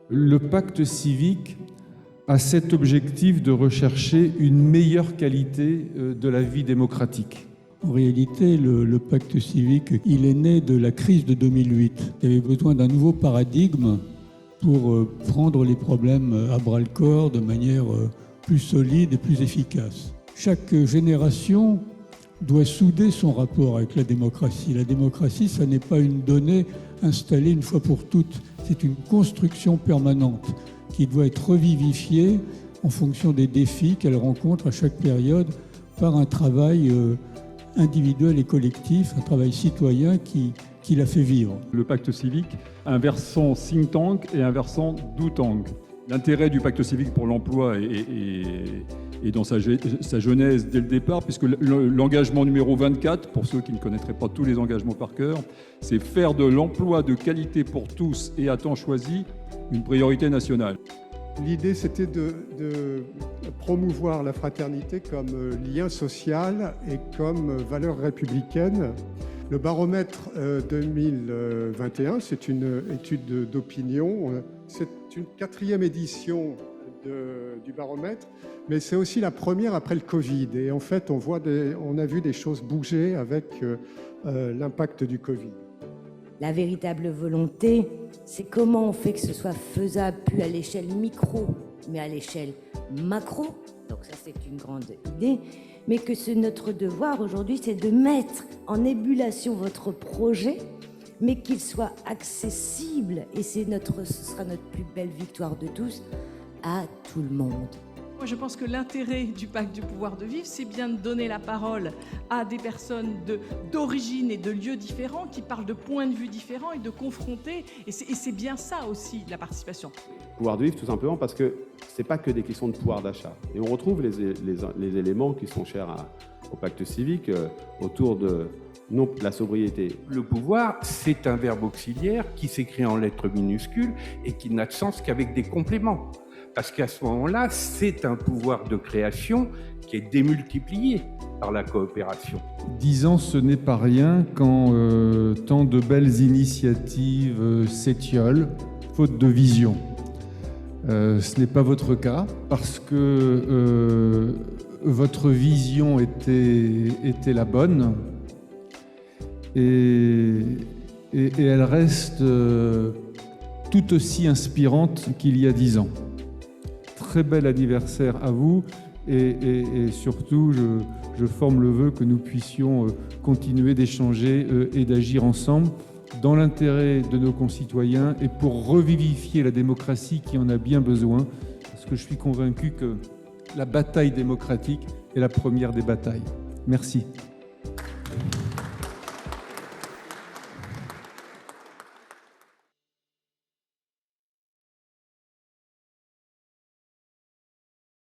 Le pacte civique a cet objectif de rechercher une meilleure qualité de la vie démocratique. En réalité, le pacte civique, il est né de la crise de 2008. Il y avait besoin d'un nouveau paradigme pour prendre les problèmes à bras-le-corps de manière plus solide et plus efficace. Chaque génération doit souder son rapport avec la démocratie. La démocratie, ça n'est pas une donnée installée une fois pour toutes. C'est une construction permanente qui doit être revivifiée en fonction des défis qu'elle rencontre à chaque période par un travail individuel et collectif, un travail citoyen qui la fait vivre. Le pacte civique a un versant think tank et un versant do tank. L'intérêt du pacte civique pour l'emploi est dans sa genèse dès le départ, puisque l'engagement numéro 24, pour ceux qui ne connaîtraient pas tous les engagements par cœur, c'est faire de l'emploi de qualité pour tous et à temps choisi une priorité nationale. L'idée, c'était de promouvoir la fraternité comme lien social et comme valeur républicaine. Le baromètre 2021, c'est une étude d'opinion. C'est une 4e édition du baromètre, mais c'est aussi la première après le Covid. Et en fait, on a vu des choses bouger avec l'impact du Covid. La véritable volonté, c'est comment on fait que ce soit faisable, plus à l'échelle micro, mais à l'échelle macro. Donc ça, c'est une grande idée. Mais que notre devoir aujourd'hui, c'est de mettre en ébullition votre projet, mais qu'il soit accessible, et ce sera notre plus belle victoire de tous, à tout le monde. Moi, je pense que l'intérêt du pacte du pouvoir de vivre, c'est bien de donner la parole à des personnes d'origine et de lieux différents, qui parlent de points de vue différents et de confronter. Et c'est bien ça aussi, la participation. Pouvoir de vivre, tout simplement parce que ce n'est pas que des questions de pouvoir d'achat. Et on retrouve les éléments qui sont chers au pacte civique autour de la sobriété. Le pouvoir, c'est un verbe auxiliaire qui s'écrit en lettres minuscules et qui n'a de sens qu'avec des compléments. Parce qu'à ce moment-là, c'est un pouvoir de création qui est démultiplié par la coopération. 10 ans, ce n'est pas rien quand tant de belles initiatives s'étiolent, faute de vision. Ce n'est pas votre cas, parce que votre vision était la bonne, et elle reste tout aussi inspirante qu'il y a 10 ans. Très bel anniversaire à vous, et surtout je forme le vœu que nous puissions continuer d'échanger et d'agir ensemble dans l'intérêt de nos concitoyens et pour revivifier la démocratie qui en a bien besoin, parce que je suis convaincu que la bataille démocratique est la première des batailles. Merci.